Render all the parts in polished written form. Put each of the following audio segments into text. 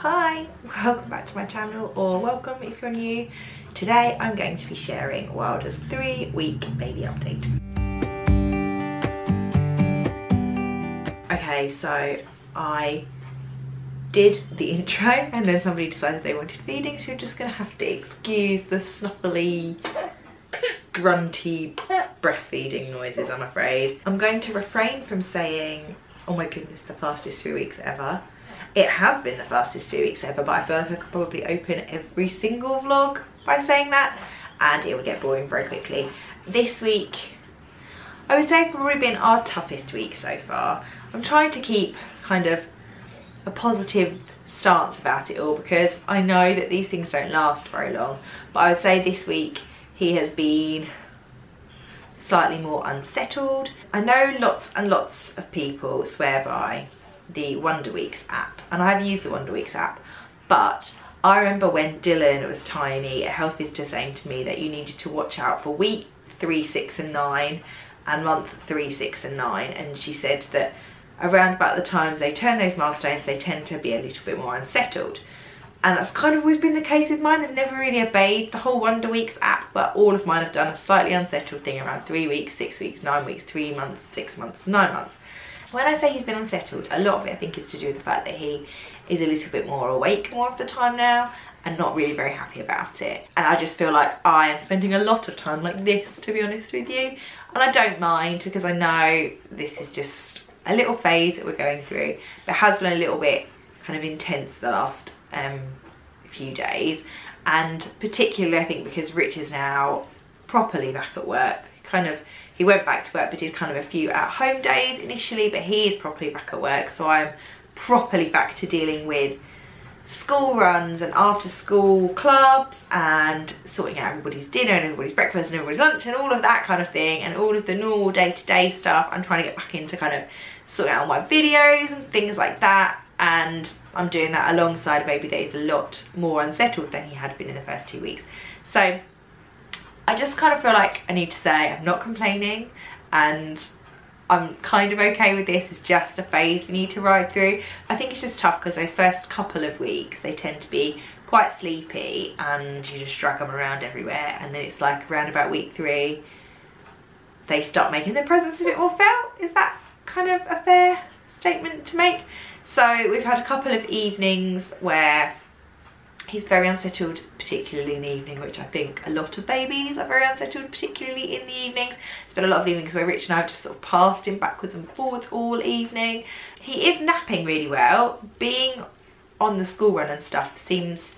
Hi, welcome back to my channel, or welcome if you're new. Today I'm going to be sharing Wylder's 3-week baby update. Okay, so I did the intro and then somebody decided they wanted feeding, so you're just gonna have to excuse the snuffly, grunty breastfeeding noises, I'm afraid. I'm going to refrain from saying, oh my goodness, the fastest 3 weeks ever. It has been the fastest 3 weeks ever, but I feel like I could probably open every single vlog by saying that, and it would get boring very quickly. This week, I would say it's probably been our toughest week so far. I'm trying to keep kind of a positive stance about it all, because I know that these things don't last very long, but I would say this week he has been slightly more unsettled. I know lots and lots of people swear by the Wonder Weeks app, and I've used the Wonder Weeks app, but I remember when Dylan was tiny, a health visitor saying to me that you needed to watch out for week 3, 6 and 9 and month 3, 6 and 9, and she said that around about the times they turn those milestones they tend to be a little bit more unsettled. And that's kind of always been the case with mine. They've never really obeyed the whole Wonder Weeks app, but all of mine have done a slightly unsettled thing around 3 weeks, 6 weeks, 9 weeks, 3 months, 6 months, 9 months. When I say he's been unsettled, a lot of it I think is to do with the fact that he is a little bit more awake more of the time now and not really very happy about it. And I just feel like I am spending a lot of time like this, to be honest with you. And I don't mind, because I know this is just a little phase that we're going through. But it has been a little bit kind of intense the last few days. And particularly I think because Rich is now properly back at work. He went back to work but did kind of a few at-home days initially, but he is properly back at work, so I'm properly back to dealing with school runs and after-school clubs and sorting out everybody's dinner and everybody's breakfast and everybody's lunch and all of that kind of thing, and all of the normal day-to-day stuff. I'm trying to get back into kind of sorting out all my videos and things like that, and I'm doing that alongside a baby that is a lot more unsettled than he had been in the first 2 weeks. So I just kind of feel like I need to say I'm not complaining, and I'm kind of okay with this. It's just a phase we need to ride through. I think it's just tough because those first couple of weeks they tend to be quite sleepy and you just drag them around everywhere, and then it's like around about week 3 they start making their presence a bit more felt. Is that kind of a fair statement to make? So we've had a couple of evenings where he's very unsettled, particularly in the evening, which I think a lot of babies are very unsettled, particularly in the evenings. There's been a lot of evenings where Rich and I have just sort of passed him backwards and forwards all evening. He is napping really well. Being on the school run and stuff seems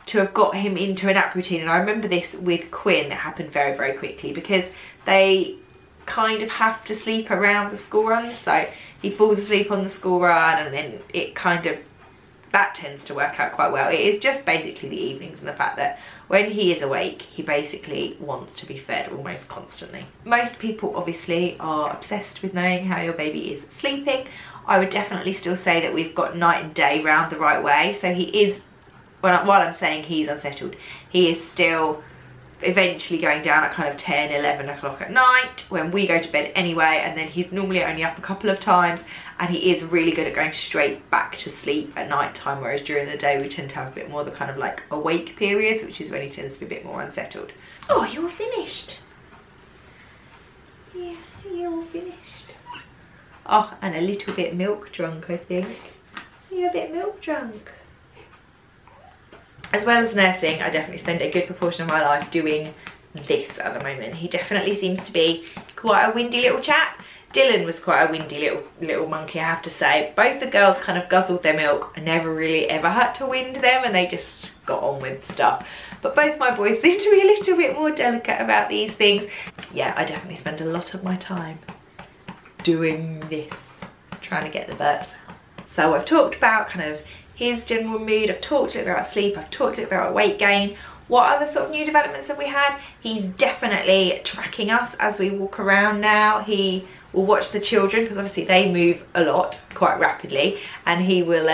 to have got him into a nap routine, and I remember this with Quinn. It happened very, very quickly because they kind of have to sleep around the school run, so he falls asleep on the school run and then it kind of, that tends to work out quite well. It is just basically the evenings and the fact that when he is awake, he basically wants to be fed almost constantly. Most people obviously are obsessed with knowing how your baby is sleeping. I would definitely still say that we've got night and day round the right way. So he is, while I'm saying he's unsettled, he is still eventually going down at kind of 10, 11 o'clock at night when we go to bed anyway, and then he's normally only up a couple of times, and he is really good at going straight back to sleep at night time, whereas during the day we tend to have a bit more the kind of like awake periods, which is when he tends to be a bit more unsettled. Oh, you're finished. Yeah, you're all finished. Oh, and a little bit milk drunk, I think. You're a bit milk drunk. As well as nursing, I definitely spend a good proportion of my life doing this at the moment. He definitely seems to be quite a windy little chap. Dylan was quite a windy little monkey, I have to say. Both the girls kind of guzzled their milk. I never really ever had to wind them, and they just got on with stuff. But both my boys seem to be a little bit more delicate about these things. Yeah, I definitely spend a lot of my time doing this, trying to get the burps out. So I've talked about kind of his general mood, I've talked a little bit about sleep, I've talked a little bit about weight gain. What other sort of new developments have we had? He's definitely tracking us as we walk around now. He will watch the children, because obviously they move a lot, quite rapidly, and he will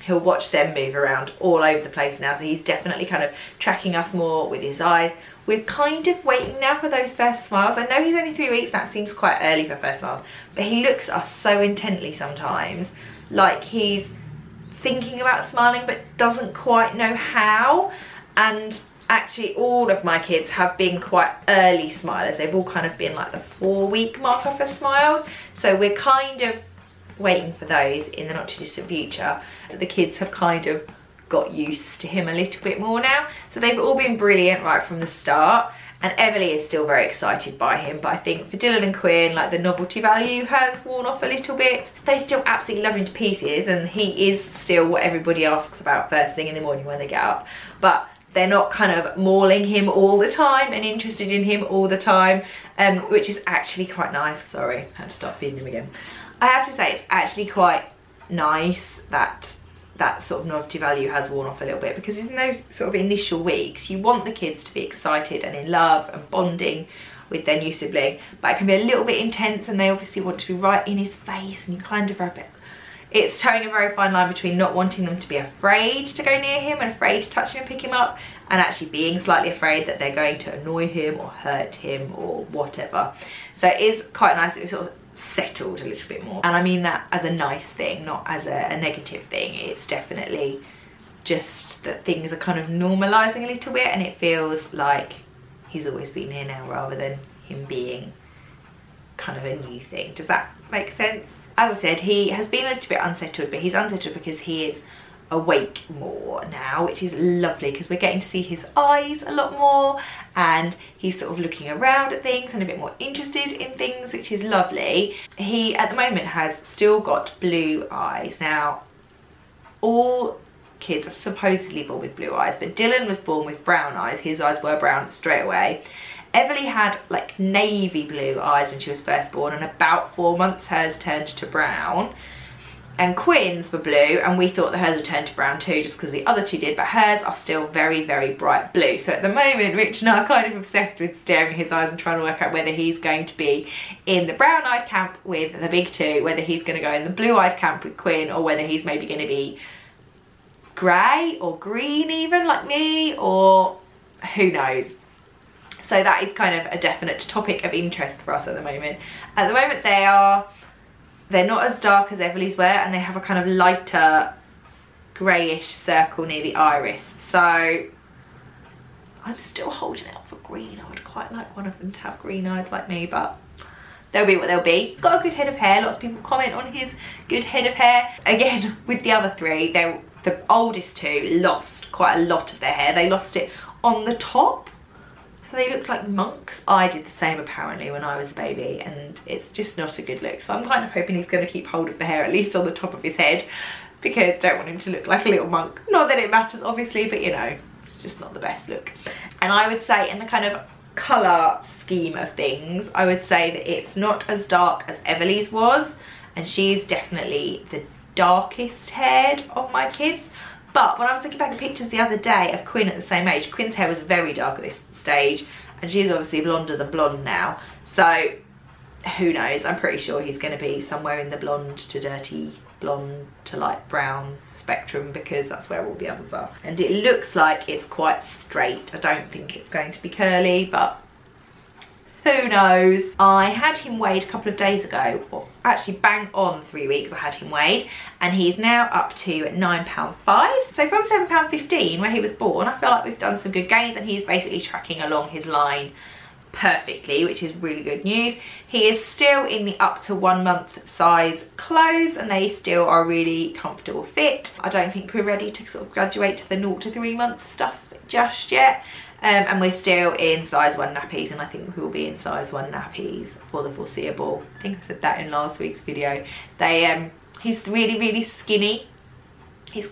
he'll watch them move around all over the place now. So he's definitely kind of tracking us more with his eyes. We're kind of waiting now for those first smiles. I know he's only 3 weeks, that seems quite early for first smiles, but he looks at us so intently sometimes, like he's thinking about smiling but doesn't quite know how. And actually all of my kids have been quite early smilers. They've all kind of been like the 4-week marker for smiles, so we're kind of waiting for those in the not too distant future. The kids have kind of got used to him a little bit more now, so they've all been brilliant right from the start, and Everly is still very excited by him. But I think for Dylan and Quinn, like, the novelty value has worn off a little bit. They still absolutely love him to pieces, and he is still what everybody asks about first thing in the morning when they get up, but they're not kind of mauling him all the time and interested in him all the time, which is actually quite nice. Sorry, I had to start feeding him again. I have to say it's actually quite nice that that sort of novelty value has worn off a little bit, because in those sort of initial weeks you want the kids to be excited and in love and bonding with their new sibling, but it can be a little bit intense, and they obviously want to be right in his face, and you kind of have it. It's towing a very fine line between not wanting them to be afraid to go near him and afraid to touch him and pick him up, and actually being slightly afraid that they're going to annoy him or hurt him or whatever. So it is quite nice. It was sort of settled a little bit more, and I mean that as a nice thing, not as a negative thing. It's definitely just that things are kind of normalising a little bit, and it feels like he's always been here now rather than him being kind of a new thing. Does that make sense? As I said, he has been a little bit unsettled, but he's unsettled because he is awake more now, which is lovely, because we're getting to see his eyes a lot more, and he's sort of looking around at things and a bit more interested in things, which is lovely. He at the moment has still got blue eyes. Now, all kids are supposedly born with blue eyes, but Dylan was born with brown eyes. His eyes were brown straight away. Everly had like navy blue eyes when she was first born, and about 4 months hers turned to brown. And Quinn's were blue, and we thought that hers would turn to brown too, just because the other two did, but hers are still very, very bright blue. So at the moment, Rich and I are kind of obsessed with staring at his eyes and trying to work out whether he's going to be in the brown-eyed camp with the big two, whether he's going to go in the blue-eyed camp with Quinn, or whether he's maybe going to be grey or green even, like me, or who knows. So that is kind of a definite topic of interest for us at the moment. At the moment, they're not as dark as Everly's were, and they have a kind of lighter greyish circle near the iris. So I'm still holding out for green. I would quite like one of them to have green eyes like me, but they'll be what they'll be. He's got a good head of hair. Lots of people comment on his good head of hair. Again, with the other three, the oldest two lost quite a lot of their hair. They lost it on the top, so they looked like monks. I did the same apparently when I was a baby, and it's just not a good look. So I'm kind of hoping he's going to keep hold of the hair, at least on the top of his head, because I don't want him to look like a little monk. Not that it matters obviously, but you know, it's just not the best look. And I would say in the kind of colour scheme of things, I would say that it's not as dark as Everly's was, and she's definitely the darkest haired of my kids. But when I was looking back at pictures the other day of Quinn at the same age, Quinn's hair was very dark at this stage, and she's obviously blonder than blonde now. So who knows? I'm pretty sure he's going to be somewhere in the blonde to dirty blonde to light brown spectrum, because that's where all the others are. And it looks like it's quite straight. I don't think it's going to be curly, but who knows? I had him weighed a couple of days ago, or actually bang on 3 weeks I had him weighed, and he's now up to £9.5. So from £7.15 where he was born, I feel like we've done some good gains, and he's basically tracking along his line perfectly, which is really good news. He is still in the up to 1 month size clothes, and they still are really comfortable fit. I don't think we're ready to sort of graduate to the 0 to 3 month stuff just yet. And we're still in size 1 nappies, and I think we will be in size 1 nappies for the foreseeable. I think I said that in last week's video. He's really, really skinny. He's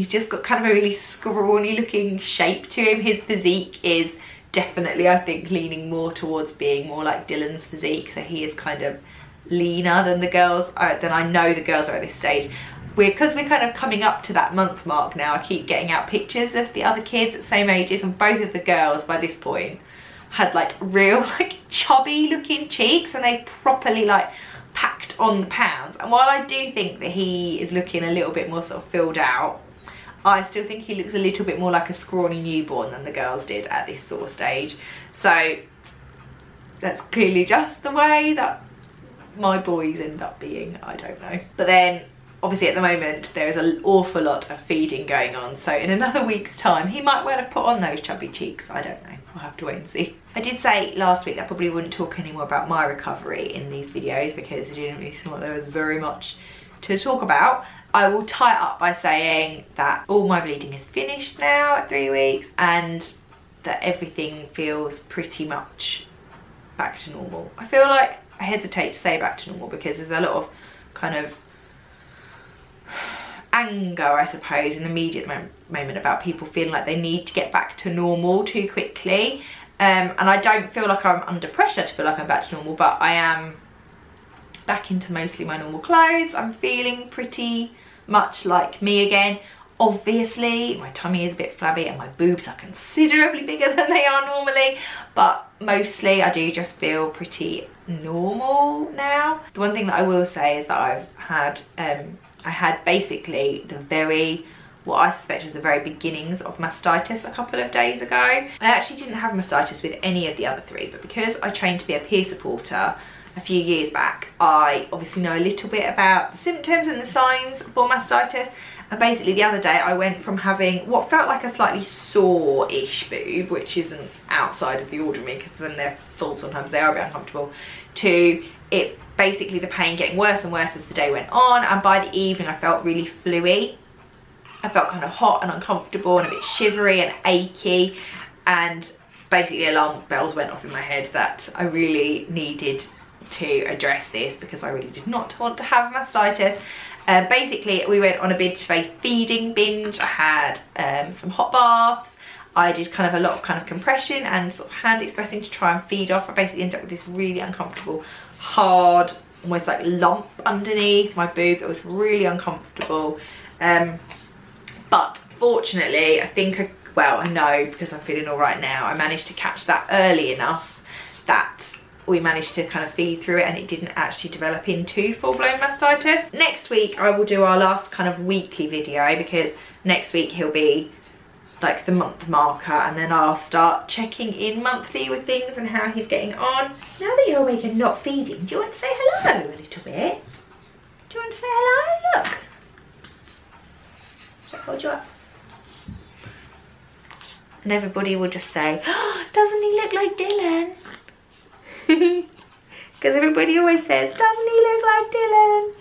just got kind of a really scrawny looking shape to him. His physique is definitely, I think, leaning more towards being more like Dylan's physique. So he is kind of leaner than the girls are, than I know the girls are at this stage. Because we're kind of coming up to that month mark now, I keep getting out pictures of the other kids at the same ages, and both of the girls by this point had like real like chubby looking cheeks, and they properly like packed on the pounds. And while I do think that he is looking a little bit more sort of filled out, I still think he looks a little bit more like a scrawny newborn than the girls did at this sort of stage. So that's clearly just the way that my boys end up being, I don't know. But then obviously at the moment there is an awful lot of feeding going on, so in another week's time he might well have put on those chubby cheeks. I don't know, we'll have to wait and see. I did say last week that I probably wouldn't talk anymore about my recovery in these videos because it didn't really seem like there was very much to talk about. I will tie it up by saying that all my bleeding is finished now at 3 weeks and that everything feels pretty much back to normal. I feel like I hesitate to say back to normal because there's a lot of kind of anger, I suppose, in the immediate moment about people feeling like they need to get back to normal too quickly. And I don't feel like I'm under pressure to feel like I'm back to normal, but I am back into mostly my normal clothes. I'm feeling pretty much like me again. Obviously my tummy is a bit flabby and my boobs are considerably bigger than they are normally, but mostly I do just feel pretty normal now. The one thing that I will say is that I had basically what I suspect was the very beginnings of mastitis a couple of days ago. I actually didn't have mastitis with any of the other 3, but because I trained to be a peer supporter a few years back, I obviously know a little bit about the symptoms and the signs for mastitis. And basically the other day I went from having what felt like a slightly sore-ish boob, which isn't outside of the ordinary because when they're full sometimes they are a bit uncomfortable, to it basically the pain getting worse and worse as the day went on, and by the evening I felt really fluey. I felt kind of hot and uncomfortable and a bit shivery and achy, and basically alarm bells went off in my head that I really needed to address this because I really did not want to have mastitis. Basically we went on a bit of a feeding binge. I had some hot baths. I did kind of a lot of kind of compression and sort of hand expressing to try and feed off. I basically ended up with this really uncomfortable, hard, almost like lump underneath my boob that was really uncomfortable. But fortunately, I think, well, I know because I'm feeling all right now, I managed to catch that early enough that we managed to kind of feed through it and it didn't actually develop into full-blown mastitis. Next week I will do our last kind of weekly video because next week he'll be like the month marker, and then I'll start checking in monthly with things and how he's getting on. Now that you're awake and not feeding, do you want to say hello a little bit? Do you want to say hello? Look. Shall I hold you up? And everybody will just say, oh, doesn't he look like Dylan? Because everybody always says, doesn't he look like Dylan?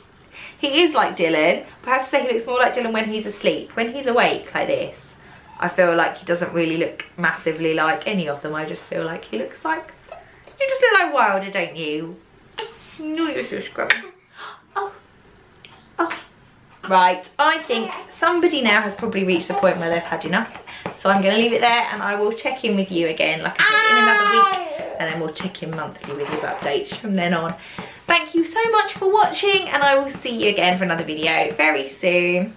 He is like Dylan, but I have to say he looks more like Dylan when he's asleep. When he's awake like this, I feel like he doesn't really look massively like any of them. I just feel like he looks like, you just look like Wylder, don't you? No, you're so scrubbing. Oh, oh. Right, I think somebody now has probably reached the point where they've had enough. So I'm going to leave it there and I will check in with you again, like I said, in another week. And then we'll check in monthly with his updates from then on. Thank you so much for watching and I will see you again for another video very soon.